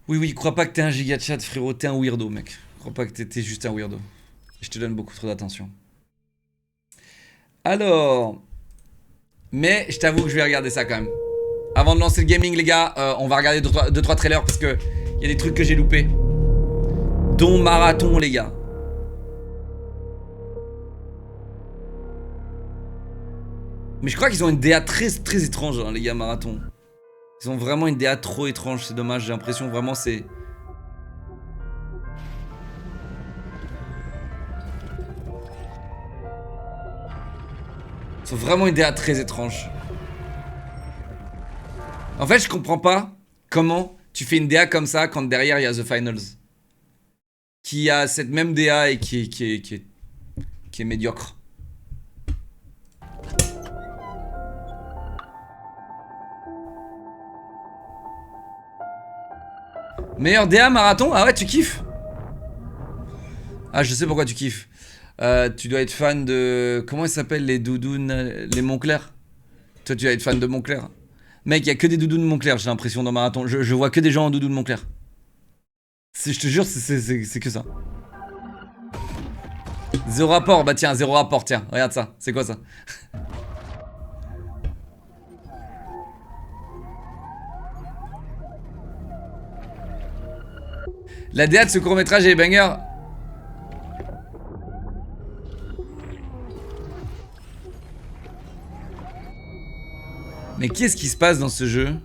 Oui, oui, crois pas que t'es un giga chat, frérot, t'es un weirdo, mec. Crois pas que t'es juste un weirdo. Je te donne beaucoup trop d'attention. Alors... Mais je t'avoue que je vais regarder ça quand même. Avant de lancer le gaming, les gars, on va regarder 2-3 trailers parce que il y a des trucs que j'ai loupés. Dont Marathon, les gars. Mais je crois qu'ils ont une DA très, très étrange, hein, les gars, Marathon. Ils ont vraiment une DA trop étrange, c'est dommage, j'ai l'impression vraiment c'est... Ils ont vraiment une DA très étrange. En fait, je comprends pas comment tu fais une DA comme ça quand derrière il y a The Finals. Qui a cette même DA et qui est médiocre. Meilleur DA Marathon? Ah ouais, tu kiffes? Ah, je sais pourquoi tu kiffes. Tu dois être fan de... Comment ils s'appellent les doudounes? Les Montclair? Toi, tu dois être fan de Montclair. Mec, il y a que des doudounes Montclair, j'ai l'impression, dans Marathon. Je vois que des gens en doudounes Montclair. Je te jure, c'est que ça. Zéro rapport, bah tiens, zéro rapport, tiens. Regarde ça, c'est quoi ça? La DA de ce court-métrage est banger. Mais qu'est-ce qui se passe dans ce jeu?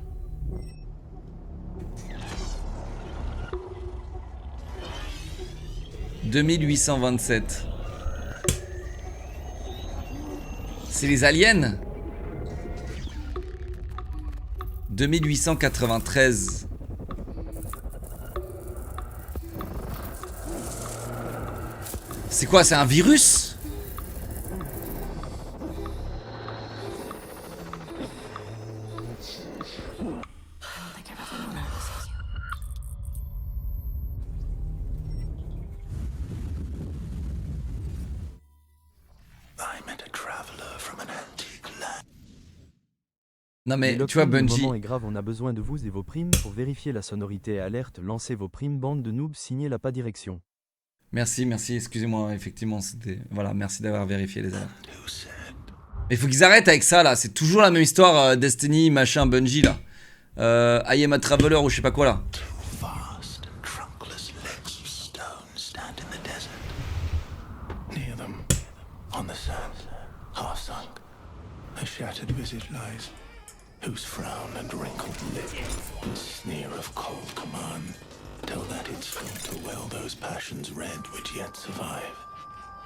« 2827. » C'est les aliens? 2893. C'est quoi, c'est un virus? Non mais tu vois Bungie... Le moment est grave, on a besoin de vous et vos primes pour vérifier la sonorité et alerte. Lancez vos primes, bande de noobs, signez la pas direction. Merci, merci, excusez-moi, effectivement, c'était... Voilà, merci d'avoir vérifié les alertes. Mais faut qu'ils arrêtent avec ça, là. C'est toujours la même histoire, Destiny, machin, Bungie, là. I am a traveler ou je sais pas quoi, là. Whose frown and wrinkled lip and sneer of cold command tell that it's filled to well those passions red which yet survive.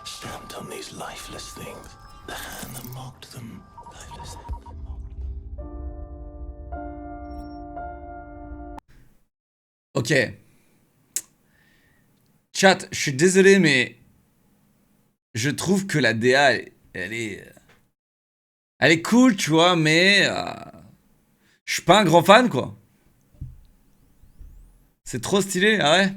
Stamped on these lifeless things, the hand that mocked them, lifeless things. Ok. Chat, je suis désolé, mais... Je trouve que la DA, elle est... Elle est cool, tu vois, mais... je suis pas un grand fan, quoi. C'est trop stylé, ah ouais.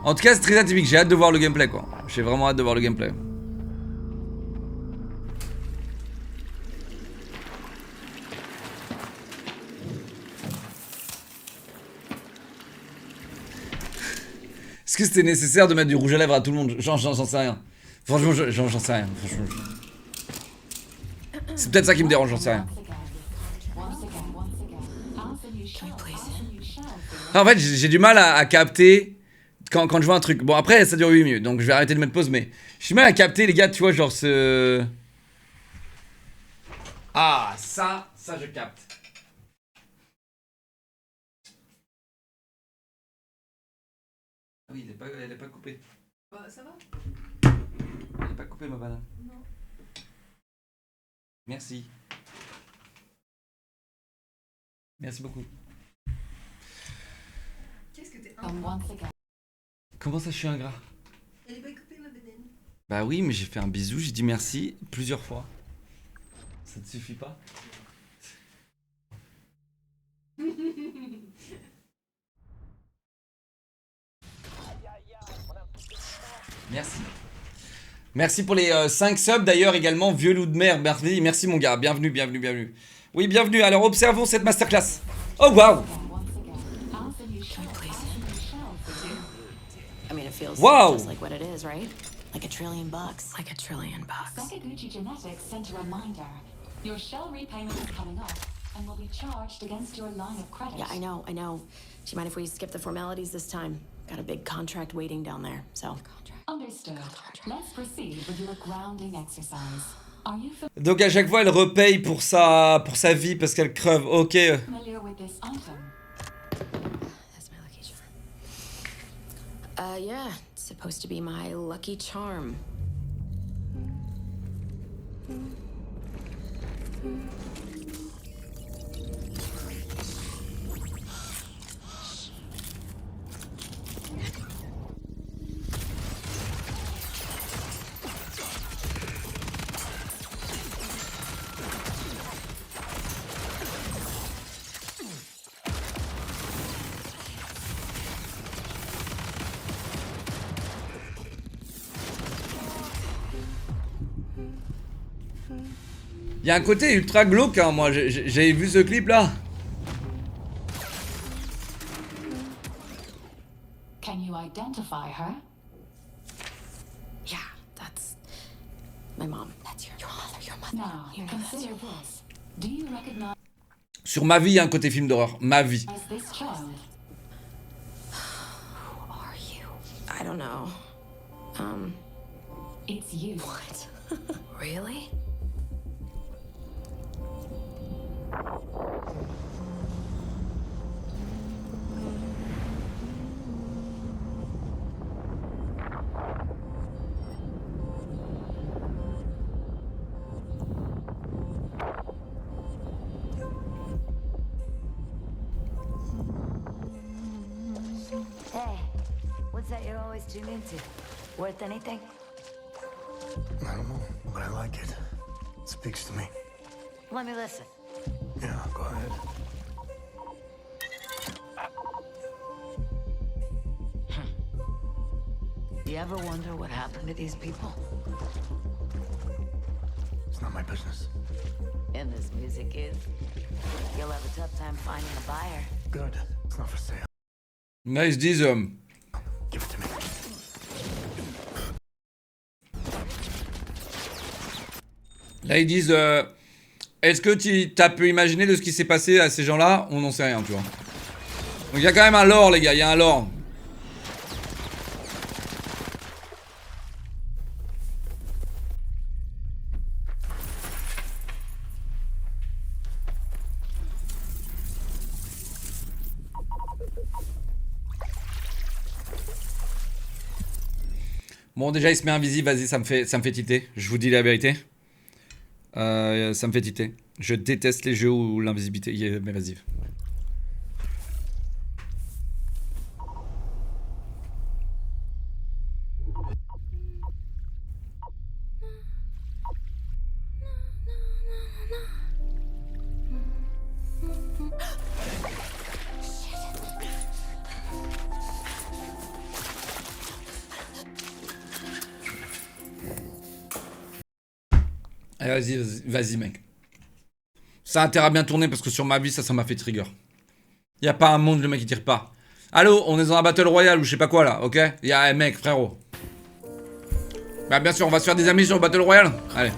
En tout cas, c'est très atypique. J'ai hâte de voir le gameplay, quoi. J'ai vraiment hâte de voir le gameplay. Est-ce que c'était nécessaire de mettre du rouge à lèvres à tout le monde? J'en sais rien. Franchement, j'en sais rien. Franchement. C'est peut-être ça qui me dérange, j'en sais rien. En fait, j'ai du mal à capter quand je vois un truc. Bon, après, ça dure 8 minutes, donc je vais arrêter de mettre pause, mais j'ai du mal à capter, les gars, tu vois, genre ce... Ah, ça je capte. Ah oui, elle est pas coupée. Bah, ça va? Elle est pas coupée, ma banane. Non. Merci. Merci beaucoup. Qu'est-ce que t'es ingrat? Comment ça, je suis ingrat? Elle est pas coupée, ma banane. Bah oui, mais j'ai fait un bisou, j'ai dit merci plusieurs fois. Ça te suffit pas? Merci. Merci pour les 5 subs d'ailleurs également, vieux loup de mer. Merci mon gars, bienvenue. Oui, bienvenue. Alors, observons cette masterclass. Oh, waouh. I mean, it feels Wow. just like what it is, right? Like $1 trillion. Like $1 trillion. Sakaguchi Genetics sent a reminder. Your shell repayment is coming up and will be charged against your line of credit. Yeah, I know. Do you mind if we skip the formalities this time? Got a big contract waiting down there, so. Understood. Let's proceed with your grounding exercise. Are you Donc, à chaque fois, elle repaye pour sa vie parce qu'elle creve. Ok. familiar with this item? That's my lucky charm. Yeah. It's supposed to be my lucky charm. Il y a un côté ultra glauque, hein, moi. J'avais vu ce clip là. Can you identify her? Yeah, that's my mom. That's your mother. Your mother. Now, consider this. Do you recognize Sur ma vie, il y a un côté film d'horreur. Ma vie. this child? Who are you? I don't know. It's you. What? Really? Hey, what's that you're always tuned into? Worth anything? I don't know, but I like it. It speaks to me. Let me listen. Yeah, go ahead. You ever wonder what happened to these people? It's not my business. And this music is. You'll have a tough time finding a buyer. Good. It's not for sale. Là, ils se disent... Give it to me. Là, ils disent... Est-ce que tu as pu imaginer de ce qui s'est passé à ces gens-là? On n'en sait rien, tu vois. Donc, il y a quand même un lore, les gars. Il y a un lore. Bon, déjà, il se met invisible. Vas-y, ça me fait tilter. Je vous dis la vérité. Ça me fait tilter. Je déteste les jeux où l'invisibilité... Mais vas-y. Allez, vas-y, mec. Ça a intérêt à bien tourner parce que sur ma vie, ça m'a fait trigger. Y a pas un monde, le mec, il tire pas. Allô, on est dans la Battle Royale ou je sais pas quoi là, ok? Y a un mec, frérot. Bah, bien sûr, on va se faire des amis sur Battle Royale. Allez.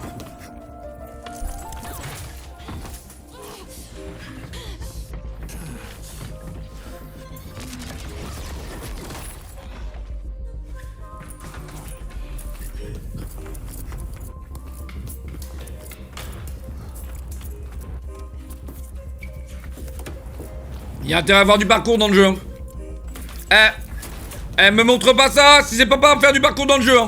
Il y a intérêt à avoir du parcours dans le jeu. Me montre pas ça si c'est pas faire du parcours dans le jeu.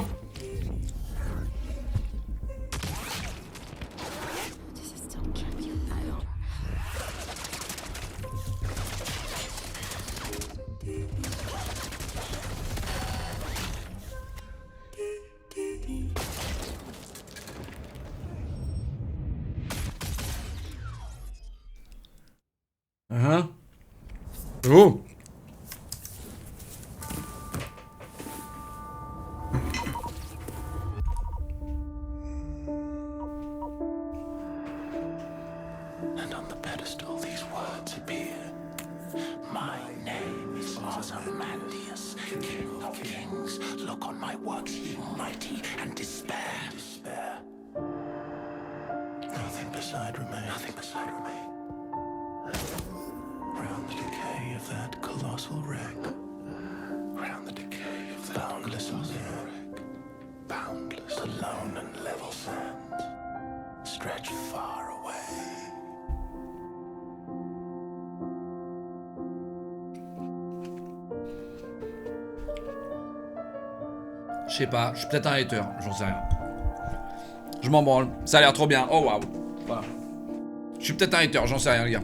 Oh. And on my works heal mighty and despair. Despair. Nothing beside remain. Nothing beside remain. Round the decay of that colossal wreck. Round the decay of that boundless wreck. Boundless, alone and level sands stretch far away. Je sais pas, je suis peut-être un hater, j'en sais rien. Je m'en branle, ça a l'air trop bien. Oh waouh. Voilà. Je suis peut-être un hater, j'en sais rien les gars.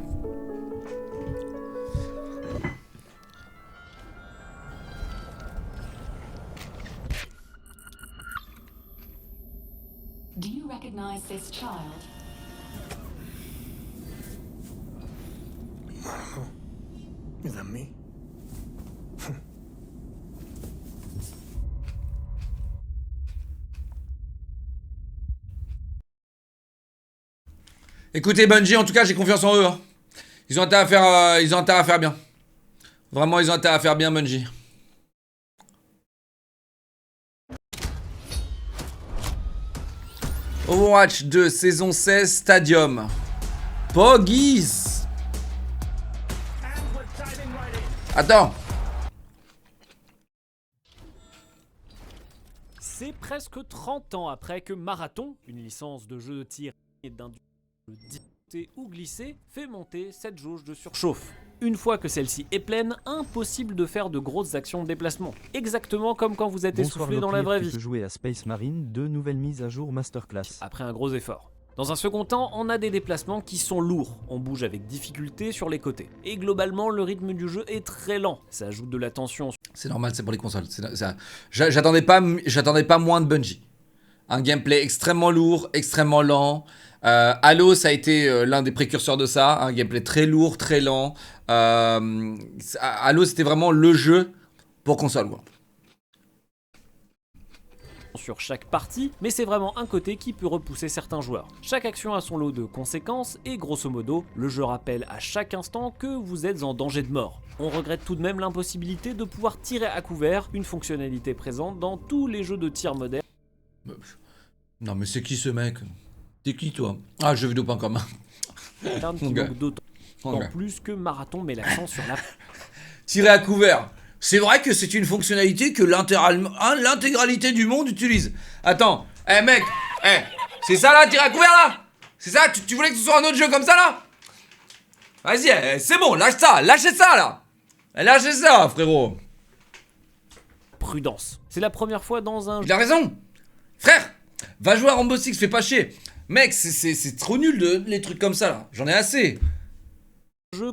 Do you recognize this child? Is that me? Écoutez Bungie, en tout cas j'ai confiance en eux. Hein. Ils ont intérêt à faire bien. Vraiment ils ont intérêt à faire bien Bungie. Overwatch 2, saison 16, Stadium. Poggies. Attends. C'est presque 30 ans après que Marathon, une licence de jeu de tir et d'industrie discuter ou glisser, fait monter cette jauge de surchauffe. Une fois que celle-ci est pleine, impossible de faire de grosses actions de déplacement. Exactement comme quand vous êtes essoufflé dans la vraie vie. Tu peux jouer à Space Marine, 2 nouvelles mises à jour Masterclass. Après un gros effort. Dans un second temps, on a des déplacements qui sont lourds, on bouge avec difficulté sur les côtés. Et globalement, le rythme du jeu est très lent, ça ajoute de la tension. C'est normal, c'est pour les consoles. J'attendais pas moins de Bungie. Un gameplay extrêmement lourd, extrêmement lent. Halo, ça a été l'un des précurseurs de ça. Un gameplay très lourd, très lent. Halo, c'était vraiment le jeu pour console, quoi. Sur chaque partie, mais c'est vraiment un côté qui peut repousser certains joueurs. Chaque action a son lot de conséquences et grosso modo, le jeu rappelle à chaque instant que vous êtes en danger de mort. On regrette tout de même l'impossibilité de pouvoir tirer à couvert, une fonctionnalité présente dans tous les jeux de tir modernes. Non mais c'est qui ce mec? T'es qui toi? Ah, jeuxvideo.com. Qui manque d'autant plus que Marathon met l'accent sur la... Tirer à couvert. C'est vrai que c'est une fonctionnalité que l'intégralité du monde utilise. Attends, mec, c'est ça là, tirer à couvert là? C'est ça, tu voulais que ce soit un autre jeu comme ça là? Vas-y, c'est bon, lâchez ça là. Lâchez ça, frérot. Prudence. C'est la première fois dans un jeu. Il a raison. Frère, va jouer à Rainbow Six, fais pas chier. Mec, c'est trop nul les trucs comme ça là. J'en ai assez.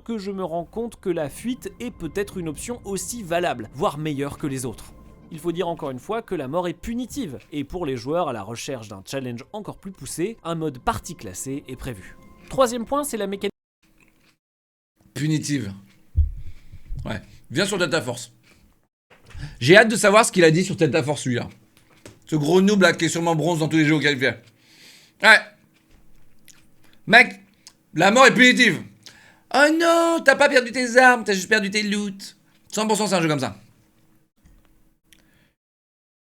Que je me rends compte que la fuite est peut-être une option aussi valable, voire meilleure que les autres. Il faut dire encore une fois que la mort est punitive, et pour les joueurs à la recherche d'un challenge encore plus poussé, un mode partie classée est prévu. Troisième point, c'est la mécanique... Punitive. Ouais, viens sur Delta Force. J'ai hâte de savoir ce qu'il a dit sur Delta Force lui là. Ce gros noob là qui est sûrement bronze dans tous les jeux auxquels il fait. Ouais. Mec, la mort est punitive. Oh non, t'as pas perdu tes armes, t'as juste perdu tes loot. 100% c'est un jeu comme ça.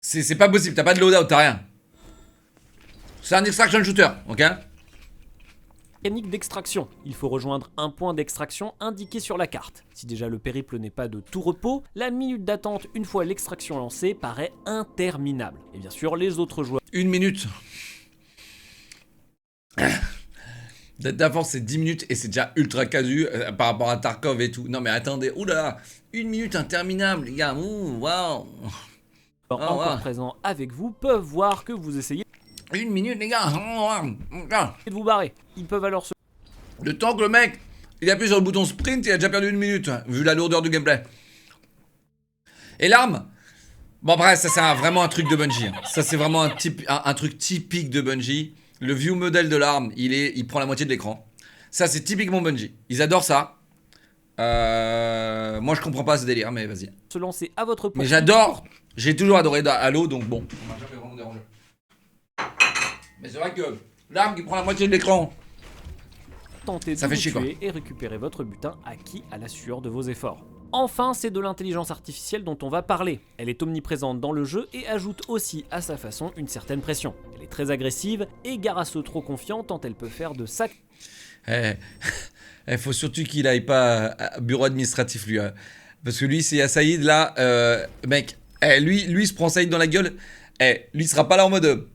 C'est pas possible, t'as pas de loadout, t'as rien. C'est un extraction shooter, ok? Mécanique d'extraction. Il faut rejoindre un point d'extraction indiqué sur la carte. Si déjà le périple n'est pas de tout repos, la minute d'attente une fois l'extraction lancée paraît interminable. Et bien sûr, les autres joueurs... 1 minute. Delta Force c'est 10 minutes et c'est déjà ultra casu par rapport à Tarkov et tout. Non mais attendez, oulala, 1 minute interminable les gars, waouh. Encore présents avec vous peuvent voir que vous essayez 1 minute les gars. de vous barrer. Ils peuvent alors se... Le temps que le mec, il appuie sur le bouton sprint, il a déjà perdu 1 minute, vu la lourdeur du gameplay. Et l'arme, bon bref, ça c'est vraiment un truc de Bungie. Ça c'est vraiment un truc typique de Bungie. Le view model de l'arme, il prend la moitié de l'écran. Ça, c'est typiquement Bungie. Ils adorent ça. Moi, je comprends pas ce délire, mais vas-y. Se lancer à votre Mais j'adore. J'ai toujours adoré Halo, donc bon. On m'a jamais vraiment dérangé. Mais c'est vrai que l'arme qui prend la moitié de l'écran. Tentez de ça fait vous chier, tuer et récupérer votre butin acquis à la sueur de vos efforts. Enfin, c'est de l'intelligence artificielle dont on va parler. Elle est omniprésente dans le jeu et ajoute aussi à sa façon une certaine pression. Elle est très agressive et gare à ceux trop confiants tant elle peut faire de sacs. Faut surtout qu'il aille pas à bureau administratif lui. Hein. Parce que lui, c'est à Saïd là, mec, lui il se prend Saïd dans la gueule. Lui il sera pas là en mode.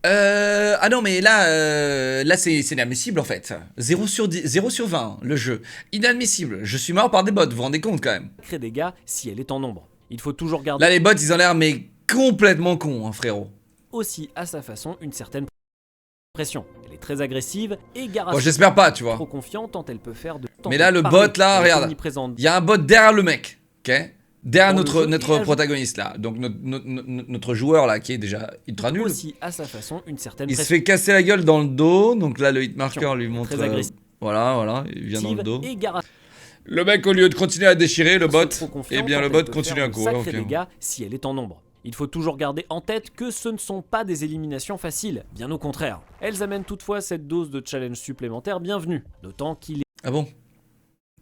Ah non mais là c'est inadmissible en fait. 0 sur 10, 0 sur 20 le jeu. Inadmissible. Je suis mort par des bots, vous vous rendez compte quand même. Crée des dégâts si elle est en nombre. Il faut toujours garder Là les bots ils ont l'air mais complètement cons hein, frérot. aussi à sa façon une certaine pression. Elle est très agressive et gare à Bon ceux j'espère pas tu vois. trop confiants tant elle peut faire de. Mais là le bot là regarde. Omniprésente. Il y a un bot derrière le mec. Ok. Derrière Dans le jeu, notre et ajoute- protagoniste là. Donc notre joueur là qui est déjà ultra nul. Aussi à sa façon une certaine Il se pression. fait casser la gueule dans le dos, donc là le hitmarker lui montre. Très agressif. Voilà, il vient dans le dos. Et gare à Le mec au lieu de continuer à déchirer le bot, trop confiants eh bien tant le elle bot peut continue faire à de courir. sacrés ok. dégâts si elle est en nombre. Il faut toujours garder en tête que ce ne sont pas des éliminations faciles, bien au contraire. Elles amènent toutefois cette dose de challenge supplémentaire bienvenue, d'autant qu'il Ah bon?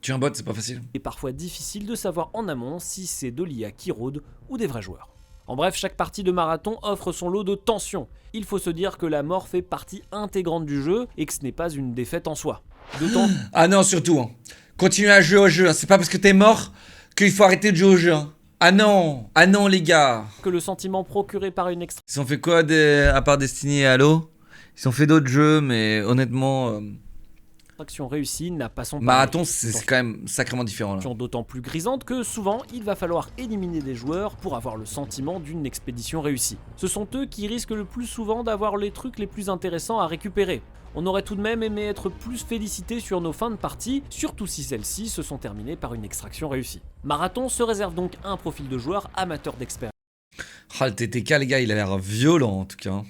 Tu es un bot, c'est pas facile. est parfois difficile de savoir en amont si c'est de l'IA qui rôde ou des vrais joueurs. En bref, chaque partie de marathon offre son lot de tension. Il faut se dire que la mort fait partie intégrante du jeu et que ce n'est pas une défaite en soi. D'autant Ah non, surtout, hein. Continue à jouer au jeu, hein. C'est pas parce que t'es mort qu'il faut arrêter de jouer au jeu. Hein. Ah non, les gars. que le sentiment procuré par une Ils ont fait quoi à part Destiny et Halo? Ils ont fait d'autres jeux, mais honnêtement, extraction réussie n'a pas son Marathon, pareil. c'est quand même sacrément différent là. D'autant plus grisante que souvent il va falloir éliminer des joueurs pour avoir le sentiment d'une expédition réussie. Ce sont eux qui risquent le plus souvent d'avoir les trucs les plus intéressants à récupérer. On aurait tout de même aimé être plus félicité sur nos fins de partie, surtout si celles-ci se sont terminées par une extraction réussie. Marathon se réserve donc un profil de joueur amateur d'expérience. Ah, le TTK, les gars, il a l'air violent en tout cas.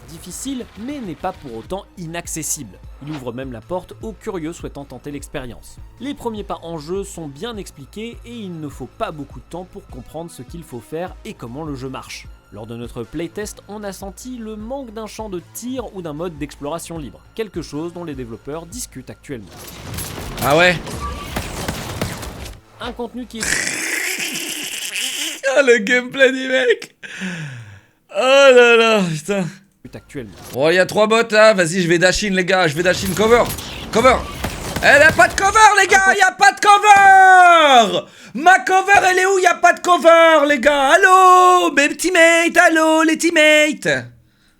Difficile, mais n'est pas pour autant inaccessible. Il ouvre même la porte aux curieux souhaitant tenter l'expérience. Les premiers pas en jeu sont bien expliqués et il ne faut pas beaucoup de temps pour comprendre ce qu'il faut faire et comment le jeu marche. Lors de notre playtest, on a senti le manque d'un champ de tir ou d'un mode d'exploration libre, quelque chose dont les développeurs discutent actuellement. Ah ouais? Un contenu qui est Ah, le gameplay du mec! Oh là là, putain. actuellement. Bon, il y a 3 bots là, vas-y, je vais dash in les gars, je vais dash in cover. Cover. Elle a pas de cover les gars, y a pas de cover. Ma cover elle est où? Y a pas de cover les gars. Allô mes teammates, allô les teammates.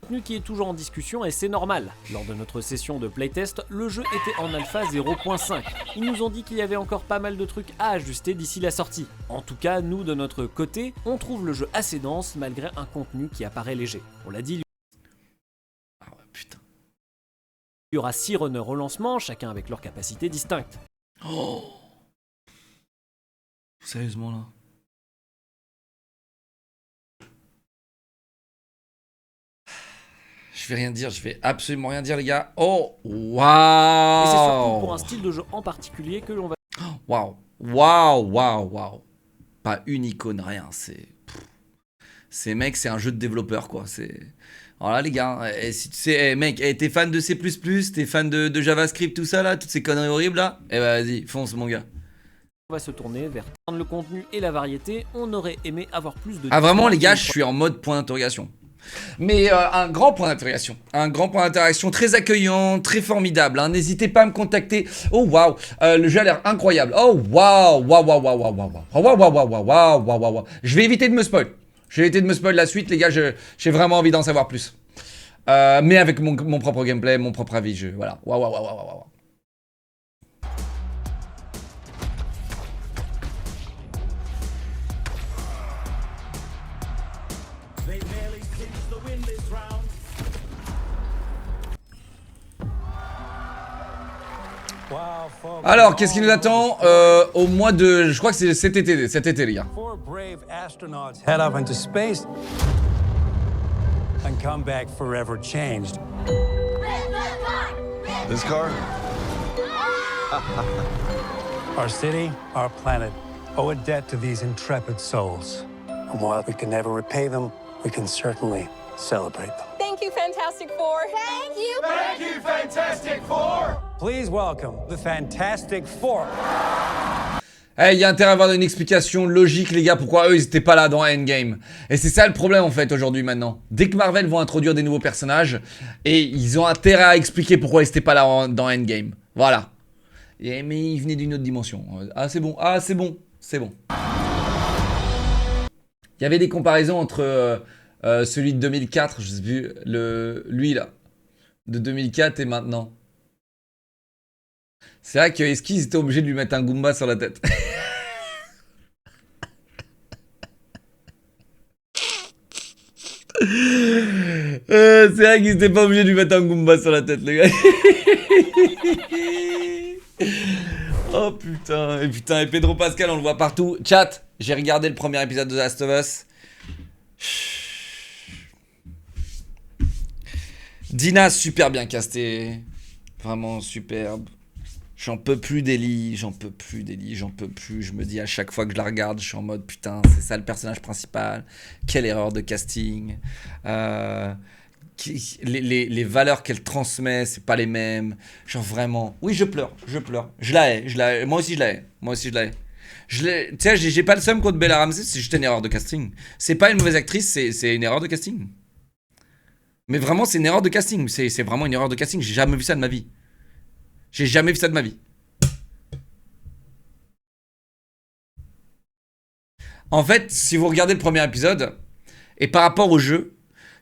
Contenu qui est toujours en discussion et c'est normal. Lors de notre session de playtest, le jeu était en alpha 0.5. Ils nous ont dit qu'il y avait encore pas mal de trucs à ajuster d'ici la sortie. En tout cas, nous de notre côté, on trouve le jeu assez dense malgré un contenu qui apparaît léger. On l'a dit, Ah ouais, putain. il y aura 6 runners au lancement, chacun avec leur capacité distincte. Oh. Sérieusement là. Je vais rien dire, je vais absolument rien dire les gars. Oh, Et c'est surtout pour waouh. un style de jeu en particulier que l'on va Waouh. Pas une icône, rien. C'est mec, c'est un jeu de développeur quoi. C'est. Voilà les gars. Si tu sais, mec, t'es fan de C++, t'es fan de JavaScript, tout ça là, toutes ces conneries horribles là. Eh bah vas-y, fonce mon gars. se tourner vers le contenu et la variété. On aurait aimé avoir plus de... Ah vraiment les gars, je suis en mode point d'interrogation. Mais un grand point d'interrogation. Un grand point d'interrogation très accueillant, très formidable. Hein. N'hésitez pas à me contacter. Oh waouh, le jeu a l'air incroyable. Oh waouh. Je vais éviter de me spoil. Je vais éviter de me spoil la suite les gars, j'ai vraiment envie d'en savoir plus. Mais avec mon propre gameplay, mon propre avis, voilà. Waouh. Alors, qu'est-ce qui nous attend au mois de... Je crois que c'est cet été les gars. Four brave astronauts head off into space and come back forever changed. This car? Our city, our planet, owe a debt to these intrepid souls. And while we can never repay them, we can certainly celebrate them. Thank you, Fantastic Four. Thank you. Thank you, Fantastic Four. Please welcome the Fantastic Four. Il y a intérêt à avoir une explication logique, les gars, pourquoi eux ils étaient pas là dans Endgame. Et c'est ça le problème en fait aujourd'hui maintenant. Dès que Marvel vont introduire des nouveaux personnages, et ils ont intérêt à expliquer pourquoi ils étaient pas là dans Endgame. Voilà. Mais ils venaient d'une autre dimension. Ah c'est bon, c'est bon. Il y avait des comparaisons entre celui de 2004, je sais plus, lui là, de 2004 et maintenant. C'est vrai que est-ce qu'ils étaient obligés de lui mettre un Goomba sur la tête? C'est vrai qu'ils étaient pas obligés de lui mettre un Goomba sur la tête, les gars. Oh putain, et Pedro Pascal, on le voit partout. Chat, j'ai regardé le premier épisode de The Last of Us. Dina, super bien castée. Vraiment superbe. J'en peux plus d'Ellie. Je me dis à chaque fois que je la regarde, je suis en mode putain, c'est ça le personnage principal. Quelle erreur de casting. Les valeurs qu'elle transmet, c'est pas les mêmes. Genre vraiment. Oui, je pleure. Je la hais. Moi aussi, je la hais. Tu sais, j'ai pas le seum contre Bella Ramsey, c'est juste une erreur de casting. C'est pas une mauvaise actrice, c'est une erreur de casting. Mais vraiment, c'est une erreur de casting. C'est vraiment une erreur de casting. J'ai jamais vu ça de ma vie. En fait, si vous regardez le premier épisode, et par rapport au jeu,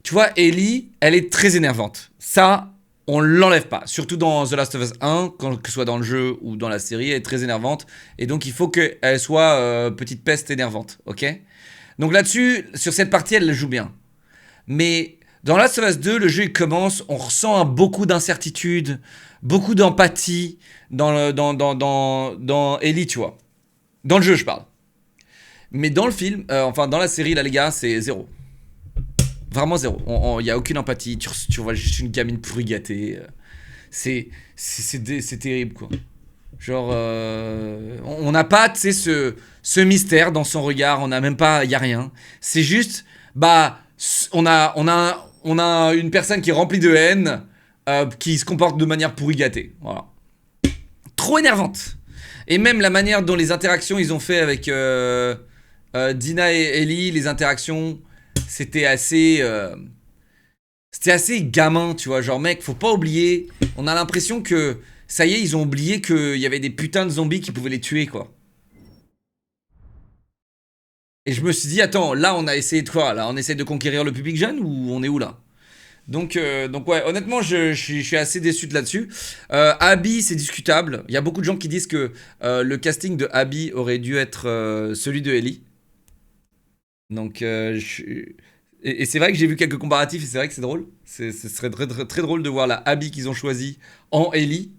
tu vois, Ellie, elle est très énervante. Ça, on l'enlève pas. Surtout dans The Last of Us 1, que ce soit dans le jeu ou dans la série, elle est très énervante. Et donc, il faut qu'elle soit petite peste énervante, ok? Donc là-dessus, sur cette partie, elle le joue bien. Mais dans Last of Us 2, le jeu il commence, on ressent beaucoup d'incertitude, beaucoup d'empathie dans Ellie, tu vois. Dans le jeu, je parle. Mais dans le film, dans la série, là, les gars, c'est zéro. Vraiment zéro. Il n'y a aucune empathie. Tu vois juste une gamine pourri gâtée. C'est terrible, quoi. Genre, on n'a pas, tu sais, ce mystère dans son regard. On n'a même pas, il n'y a rien. C'est juste, on a une personne qui est remplie de haine, qui se comporte de manière pourri gâtée. Voilà. Trop énervante. Et même la manière dont les interactions ils ont fait avec Dina et Ellie, les interactions, c'était assez gamin, tu vois. Genre, mec, faut pas oublier. On a l'impression que ça y est, ils ont oublié qu'il y avait des putains de zombies qui pouvaient les tuer, quoi. Et je me suis dit, attends, là, on a essayé de quoi? Là, on essaie de conquérir le public jeune ou on est où là? Donc ouais, honnêtement, je suis assez déçu de là-dessus. Abby, c'est discutable. Il y a beaucoup de gens qui disent que le casting de Abby aurait dû être celui de Ellie. Donc, et c'est vrai que j'ai vu quelques comparatifs et c'est vrai que c'est drôle. Ce serait très, très, très drôle de voir la Abby qu'ils ont choisie en Ellie.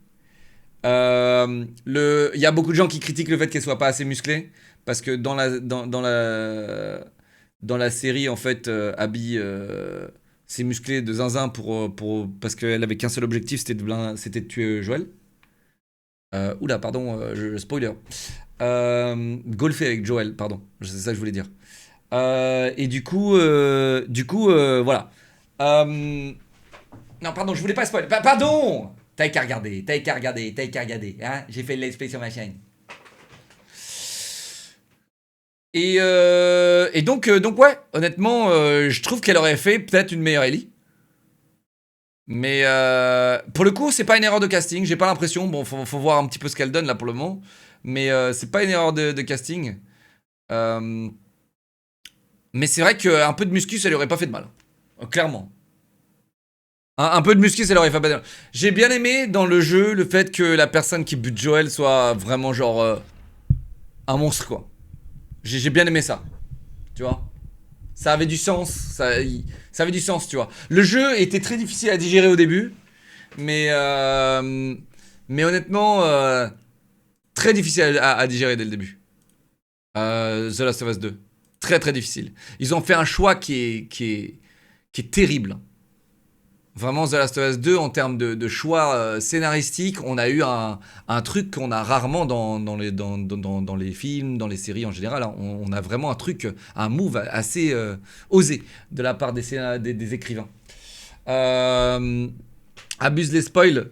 Il y a beaucoup de gens qui critiquent le fait qu'elle soit pas assez musclée. Parce que dans la série, en fait, Abby s'est musclée de zinzin parce qu'elle avait qu'un seul objectif, c'était de tuer Joël. Oula, pardon, spoiler. Golfer avec Joël, pardon. C'est ça que je voulais dire. Et du coup, voilà. Non, pardon, je voulais pas spoiler. Pardon! T'as qu'à regarder. Hein? J'ai fait le let's play sur ma chaîne. Et donc ouais, honnêtement, je trouve qu'elle aurait fait peut-être une meilleure Ellie. Mais pour le coup, c'est pas une erreur de casting, j'ai pas l'impression. Bon, faut voir un petit peu ce qu'elle donne là pour le moment. Mais c'est pas une erreur de casting. Mais c'est vrai qu'un peu de muscu, ça lui aurait pas fait de mal. Clairement. Un peu de muscu, ça lui aurait fait pas de mal. J'ai bien aimé dans le jeu le fait que la personne qui bute Joel soit vraiment genre un monstre, quoi. J'ai bien aimé ça, tu vois. Ça avait du sens, ça avait du sens, tu vois. Le jeu était très difficile à digérer au début, mais honnêtement, très difficile à digérer dès le début. The Last of Us 2, très très difficile. Ils ont fait un choix qui est terrible. Vraiment, The Last of Us 2, en termes de choix scénaristiques, on a eu un truc qu'on a rarement dans les films, dans les séries en général. On a vraiment un move assez osé de la part des écrivains. Abuse les spoils.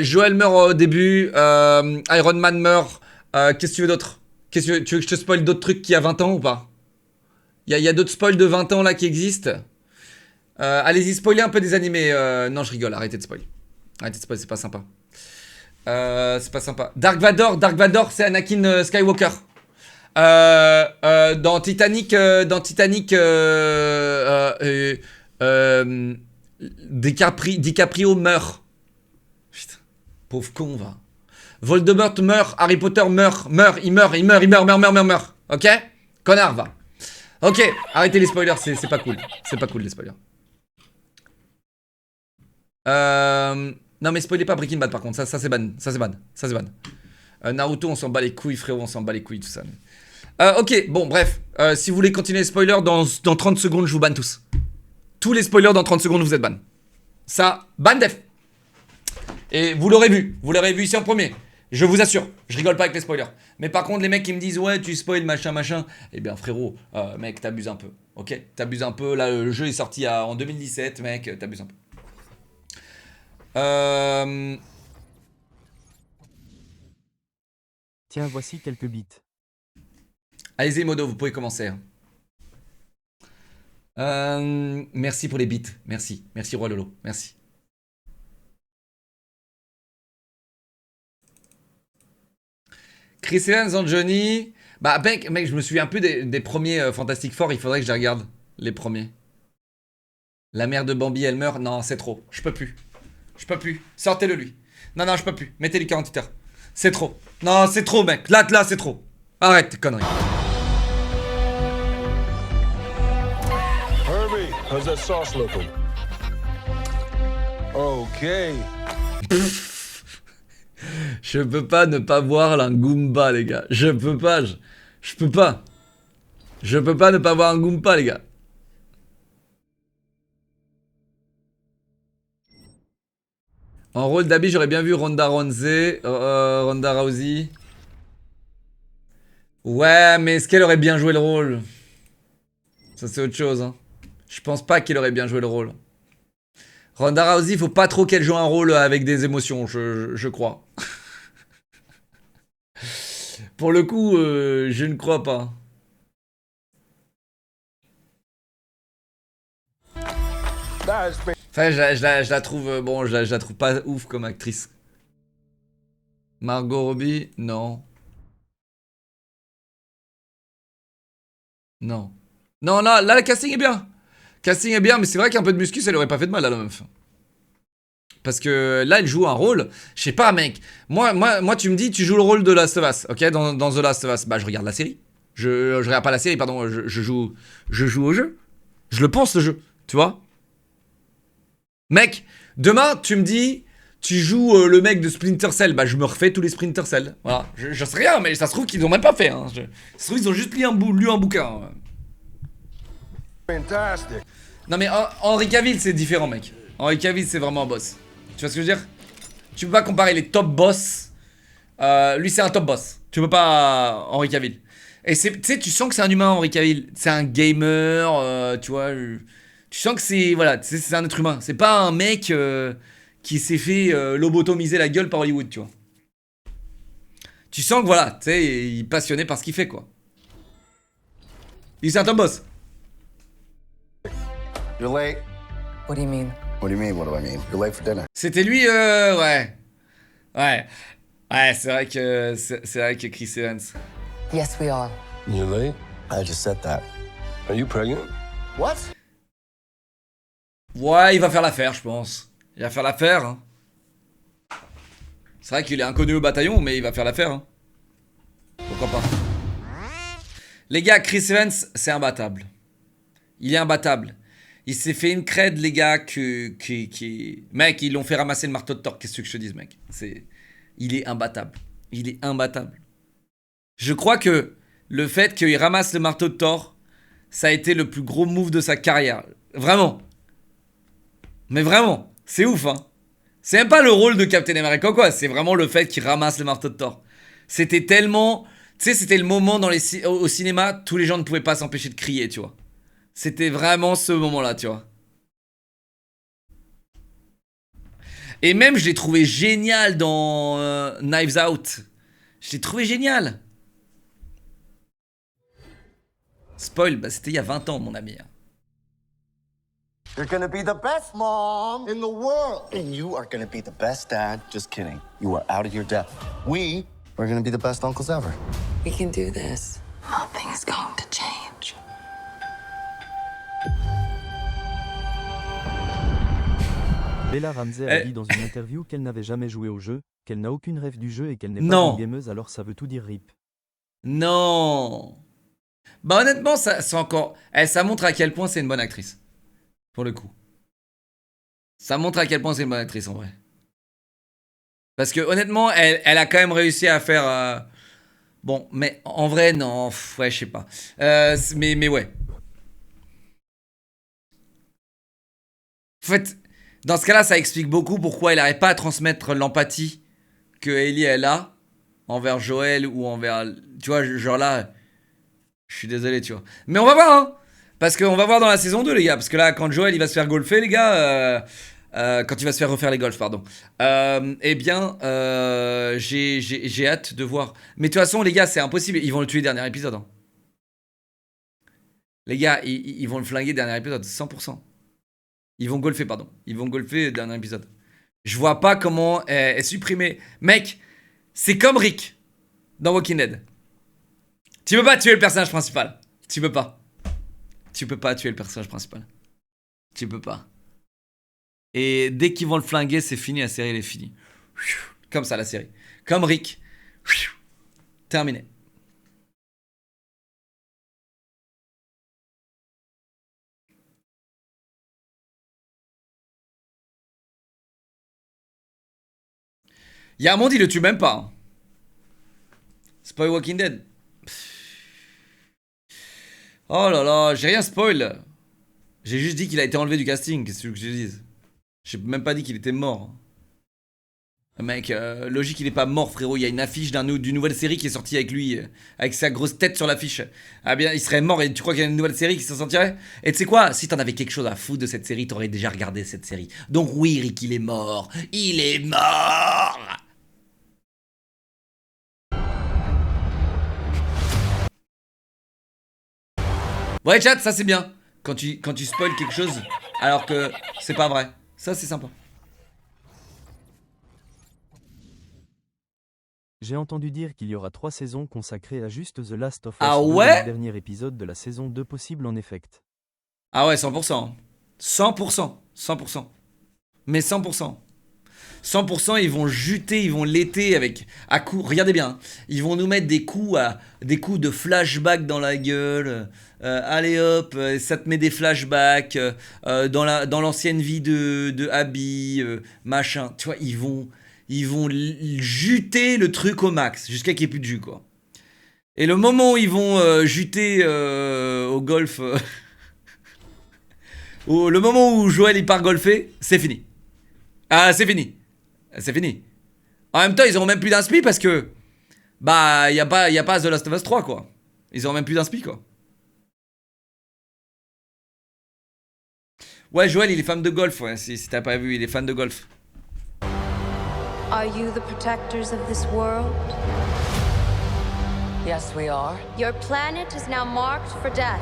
Joël meurt au début. Iron Man meurt. Qu'est-ce que tu veux d'autre? Tu veux que je te spoil d'autres trucs qui a 20 ans ou pas? Il y a d'autres spoils de 20 ans là qui existent. Allez-y, spoiler un peu des animés. Non, je rigole, arrêtez de spoil. Arrêtez de spoil, c'est pas sympa. C'est pas sympa. Dark Vador, c'est Anakin Skywalker. Dans Titanic, DiCaprio meurt. Putain, pauvre con, va. Voldemort meurt, Harry Potter meurt. Ok? Connard, va. Ok, arrêtez les spoilers, c'est pas cool. C'est pas cool les spoilers. Non mais spoilez pas Breaking Bad par contre, ça c'est ban. Naruto on s'en bat les couilles frérot, on s'en bat les couilles tout ça. Ok, bon bref, si vous voulez continuer les spoilers, dans 30 secondes je vous banne tous. Tous les spoilers dans 30 secondes vous êtes ban. Ça, ban def. Et vous l'aurez vu ici en premier. Je vous assure, je rigole pas avec les spoilers. Mais par contre les mecs qui me disent ouais tu spoil machin. Eh bien frérot, mec t'abuses un peu. Ok, t'abuses un peu, là le jeu est sorti en 2017 mec, t'abuses un peu. Tiens, voici quelques bits. Allez-y Modo, vous pouvez commencer. Merci pour les bits, merci Roi Lolo, merci. Chris Evans en Johnny. Bah mec, je me souviens un peu des premiers Fantastic Four, il faudrait que je les regarde, les premiers. La mère de Bambi, elle meurt. Non, c'est trop, je peux plus. Sortez-le lui. Non, je peux plus. Mettez-lui 48 heures. C'est trop. Non, c'est trop, mec. Là, c'est trop. Arrête tes conneries. Herbie, how's that sauce looking? Okay. Je peux pas ne pas voir la Goomba, les gars. Je peux pas. Je peux pas. Je peux pas ne pas voir un Goomba, les gars. En rôle d'habit, j'aurais bien vu Ronda Rousey. Ouais, mais est-ce qu'elle aurait bien joué le rôle? Ça, c'est autre chose. Hein. Je pense pas qu'elle aurait bien joué le rôle. Ronda Rousey, faut pas trop qu'elle joue un rôle avec des émotions, je crois. Pour le coup, je ne crois pas. Enfin, je la trouve bon, je la trouve pas ouf comme actrice. Margot Robbie, non. Non, là, le casting est bien. Casting est bien, mais c'est vrai qu'un peu de muscu, ça lui aurait pas fait de mal à la meuf. Parce que là, elle joue un rôle. Je sais pas, mec. Moi, tu me dis, tu joues le rôle de Last of Us, ok, dans The Last of Us. Bah, je regarde la série. Je regarde pas la série, pardon. Je joue au jeu. Je le pense, ce jeu. Tu vois? Mec, demain, tu me dis, tu joues le mec de Splinter Cell. Bah, je me refais tous les Splinter Cell. Voilà. Je sais rien, mais ça se trouve qu'ils ont même pas fait. Hein. Ça se trouve, ils ont juste lu un bouquin. Fantastic. Non, mais Henry Cavill, c'est différent, mec. Henry Cavill, c'est vraiment un boss. Tu vois ce que je veux dire? Tu peux pas comparer les top boss. Lui, c'est un top boss. Tu peux pas Henry Cavill. Et tu sais, tu sens que c'est un humain, Henry Cavill. C'est un gamer, tu vois. Tu sens que c'est voilà, c'est un être humain. C'est pas un mec qui s'est fait lobotomiser la gueule par Hollywood, tu vois. Tu sens que voilà, tu sais, il est passionné par ce qu'il fait, quoi. Lui, c'est un top boss. You're late. What do you mean? What do you mean? What do I mean? You're late for dinner. C'était lui, ouais. Ouais, c'est vrai que Chris Evans. Yes, we are. You're late? I just said that. Are you pregnant? What? Ouais, il va faire l'affaire, je pense. Il va faire l'affaire. Hein. C'est vrai qu'il est inconnu au bataillon, mais il va faire l'affaire. Hein. Pourquoi pas? Les gars, Chris Evans, c'est imbattable. Il est imbattable. Il s'est fait une crède, les gars, Mec, ils l'ont fait ramasser le marteau de Thor. Qu'est-ce que je te dise, mec? Il est imbattable. Il est imbattable. Je crois que le fait qu'il ramasse le marteau de Thor, ça a été le plus gros move de sa carrière. Vraiment. Mais vraiment. C'est ouf, hein. C'est même pas le rôle de Captain America, quoi. C'est vraiment le fait qu'il ramasse le marteau de Thor. C'était tellement... Tu sais, c'était le moment au cinéma, tous les gens ne pouvaient pas s'empêcher de crier, tu vois. C'était vraiment ce moment-là, tu vois. Et même, je l'ai trouvé génial dans Knives Out. Je l'ai trouvé génial. Spoil, bah c'était il y a 20 ans, mon ami. You're gonna be the best mom in the world. And you are gonna be the best dad. Just kidding. You are out of your depth. We are gonna be the best uncles ever. We can do this. Nothing's going to change. Bella Ramsey a dit dans une interview qu'elle n'avait jamais joué au jeu, qu'elle n'a aucune rêve du jeu et qu'elle n'est pas Non. une gameuse, alors ça veut tout dire rip. Non. Bah honnêtement, ça c'est encore... ça montre à quel point c'est une bonne actrice. Pour le coup. Ça montre à quel point c'est une bonne actrice en vrai. Parce que honnêtement, elle a quand même réussi à faire... Bon, mais en vrai, non. Ouais, je sais pas. Mais ouais. En fait, dans ce cas-là, ça explique beaucoup pourquoi elle n'arrive pas à transmettre l'empathie que Ellie elle a envers Joël ou envers... Tu vois, genre là... Je suis désolé, tu vois. Mais on va voir, hein. Parce qu'on va voir dans la saison 2, les gars. Parce que là, quand Joël il va se faire golfer, les gars... quand il va se faire refaire les golfs, pardon. Eh bien, j'ai hâte de voir. Mais de toute façon, les gars, c'est impossible. Ils vont le tuer dernier épisode. Hein. Les gars, ils vont le flinguer dernier épisode, 100%. Ils vont golfer, pardon. Ils vont golfer dernier épisode. Je vois pas comment est supprimé. Mec, c'est comme Rick dans Walking Dead. Tu peux pas tuer le personnage principal. Tu peux pas. Tu peux pas tuer le personnage principal. Tu peux pas. Et dès qu'ils vont le flinguer, c'est fini, la série elle est finie. Comme ça la série. Comme Rick. Terminé. Il y a un monde, il le tue même pas. Hein. Spoil Walking Dead. Oh là là, j'ai rien spoil. J'ai juste dit qu'il a été enlevé du casting. Qu'est-ce que tu veux que je dise? J'ai même pas dit qu'il était mort. Mec, logique, il est pas mort, frérot. Il y a une affiche d'une nouvelle série qui est sortie avec lui, avec sa grosse tête sur l'affiche. Ah bien, il serait mort et tu crois qu'il y a une nouvelle série qui s'en sortirait? Et tu sais quoi? Si t'en avais quelque chose à foutre de cette série, t'aurais déjà regardé cette série. Donc oui, Rick, il est mort. Il est mort! Ouais, chat, ça c'est bien. Quand tu spoil quelque chose alors que c'est pas vrai. Ça, c'est sympa. J'ai entendu dire qu'il y aura 3 saisons consacrées à juste The Last of Us. Ah ouais? Le dernier épisode de la saison 2 possible en effect. Ah ouais, 100%. 100%. 100%. Mais 100%. 100%, ils vont juter, ils vont l'éter avec... à coups, regardez bien, hein, ils vont nous mettre des coups de flashback dans la gueule. Allez hop, ça te met des flashbacks dans l'ancienne vie de Abby, machin. Tu vois, ils vont juter le truc au max, jusqu'à qu'il n'y ait plus de jus, quoi. Et le moment où ils vont juter au golf... le moment où Joël il part golfer, c'est fini. Ah, c'est fini. C'est fini. En même temps, ils auront même plus d'inspi parce que... Bah, y a pas The Last of Us 3, quoi. Ils auront même plus d'inspi, quoi. Ouais, Joël, il est fan de golf, ouais. Si t'as pas vu, il est fan de golf. Are you the protectors of this world? Yes, we are. Your planet is now marked for death.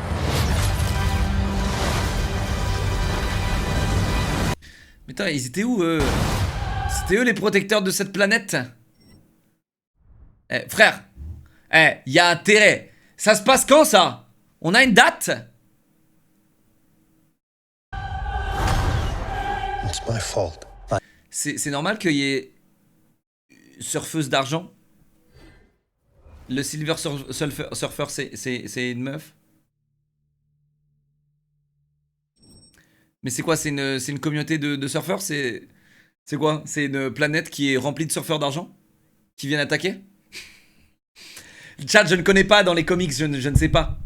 Mais attends, ils étaient où, eux? C'était eux les protecteurs de cette planète? Eh, frère, y a intérêt. Ça se passe quand, ça? On a une date? It's my fault. C'est normal qu'il y ait surfeuse d'argent? Le Silver Surfer, c'est une meuf? Mais c'est quoi? C'est une communauté de surfeurs? C'est quoi? C'est une planète qui est remplie de surfeurs d'argent? Qui viennent attaquer? Chat, je ne connais pas dans les comics, je ne sais pas.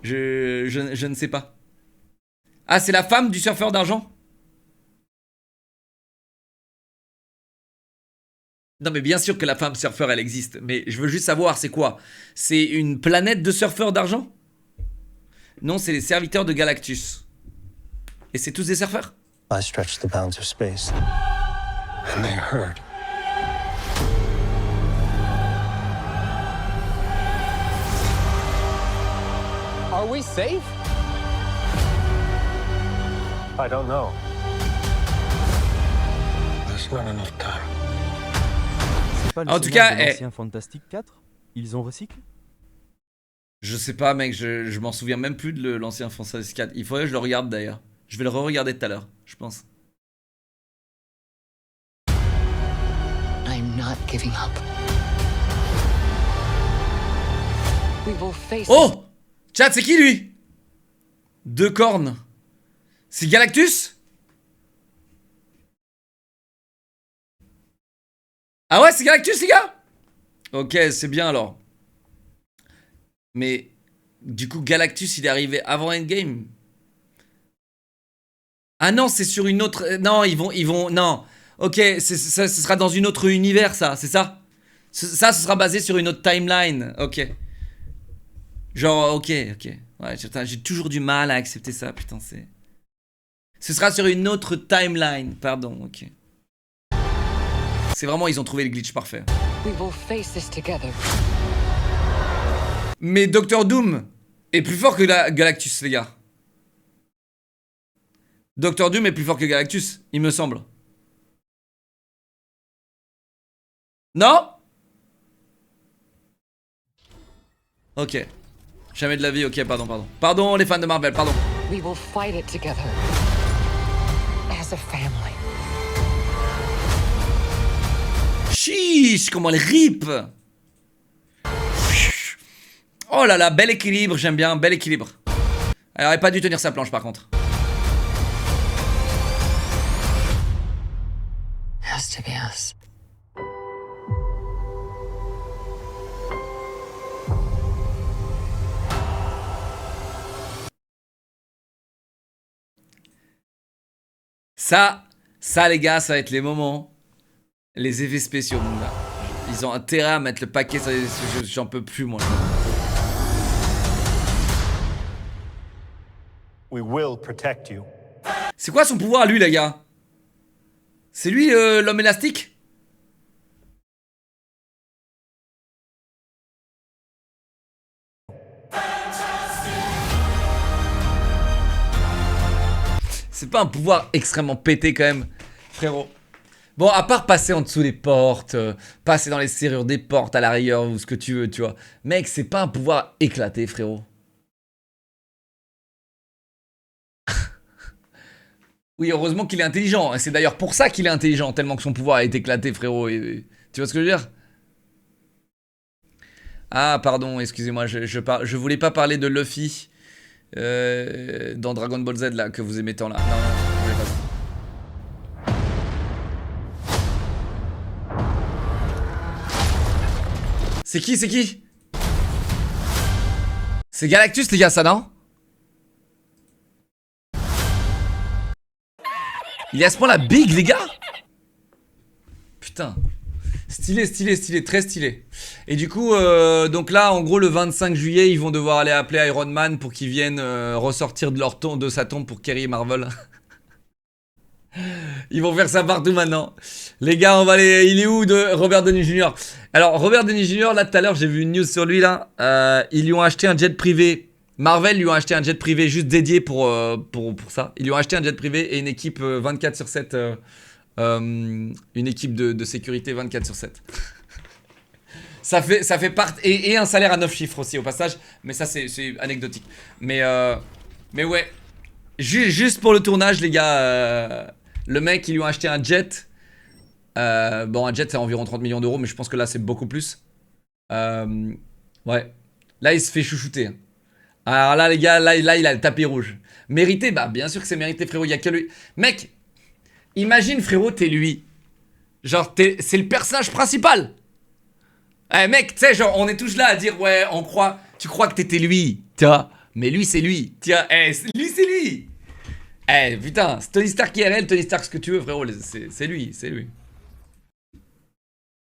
Je ne sais pas. Ah, c'est la femme du surfeur d'argent? Non mais bien sûr que la femme surfeur elle existe, mais je veux juste savoir c'est quoi? C'est une planète de surfeurs d'argent? Non, c'est les serviteurs de Galactus. Et c'est tous des surfeurs? I stretch the bounds of space. And they heard. Are we safe? I don't know. There's not enough time. C'est pas le En tout scénar cas, de l'ancien Fantastic 4 ? Ils ont recyclé ? Je sais pas, mec, je m'en souviens même plus de l'ancien Fantastic 4. Il faudrait que je le regarde d'ailleurs. Je vais le re-regarder tout à l'heure, je pense. I'm not giving up. We will face Oh! Chat, c'est qui lui? Deux cornes. C'est Galactus? Ah ouais, c'est Galactus, les gars? Ok, c'est bien alors. Mais du coup, Galactus, il est arrivé avant Endgame. Ah non, c'est sur une autre... Non, ils vont... Non. Ok, ce sera dans une autre univers, ça, c'est ça? Ça, ce sera basé sur une autre timeline. Ok. Genre, ok. Ouais, j'ai toujours du mal à accepter ça, putain, c'est... Ce sera sur une autre timeline, pardon, ok. C'est vraiment, ils ont trouvé le glitch parfait. We will face this together. Mais Doctor Doom est plus fort que Galactus, les gars. Doctor Doom est plus fort que Galactus, il me semble. Non? Ok. Jamais de la vie, ok, pardon. Pardon les fans de Marvel, pardon. We will fight it together. As a family. Chiche, comment elle rip. Oh là là, bel équilibre, j'aime bien, bel équilibre. Elle aurait pas dû tenir sa planche par contre. Has to be us. Ça les gars, ça va être les moments. Les effets spéciaux, mon gars. Ils ont intérêt à mettre le paquet sur les... J'en peux plus, moi. We will protect you. C'est quoi son pouvoir, lui, les gars? C'est lui, l'homme élastique? C'est pas un pouvoir extrêmement pété, quand même, frérot. Bon, à part passer en dessous des portes, passer dans les serrures des portes à l'arrière ou ce que tu veux, tu vois. Mec, c'est pas un pouvoir éclaté, frérot. Oui, heureusement qu'il est intelligent. Et c'est d'ailleurs pour ça qu'il est intelligent, tellement que son pouvoir est éclaté, frérot. Et, tu vois ce que je veux dire? Ah, pardon, excusez-moi, je voulais pas parler de Luffy dans Dragon Ball Z, là, que vous aimez tant, là. Non, je voulais pas. C'est qui? C'est Galactus, les gars, ça, non? Il est à ce point-là big, les gars? Putain. Stylé, très stylé. Et du coup, donc là, en gros, le 25 juillet, ils vont devoir aller appeler Iron Man pour qu'il vienne ressortir de sa tombe pour Kerry et Marvel. Ils vont faire ça partout maintenant. Les gars, on va aller... Il est où de Robert Downey Jr. Alors, Robert Downey Jr., là, tout à l'heure, j'ai vu une news sur lui, là. Ils lui ont acheté un jet privé. Marvel lui ont acheté un jet privé juste dédié pour ça. Ils lui ont acheté un jet privé et une équipe 24/7. Une équipe de sécurité 24/7. ça fait partie... Et un salaire à 9 chiffres aussi, au passage. Mais ça, c'est anecdotique. Mais ouais. Juste pour le tournage, les gars... le mec, ils lui ont acheté un jet. Bon, un jet, c'est environ 30 millions d'euros, mais je pense que là, c'est beaucoup plus. Ouais. Là, il se fait chouchouter. Alors là, les gars, là, il a le tapis rouge. Mérité? Bah, bien sûr que c'est mérité, frérot. Il y a que lui. Mec, imagine, frérot, t'es lui. Genre, c'est le personnage principal. Eh, mec, tu sais, genre, on est tous là à dire, ouais, tu crois que t'étais lui, tu vois. Mais lui, c'est lui. Tiens, lui, c'est lui. Eh, putain, Tony Stark IRL, Tony Stark, ce que tu veux, frérot, c'est lui.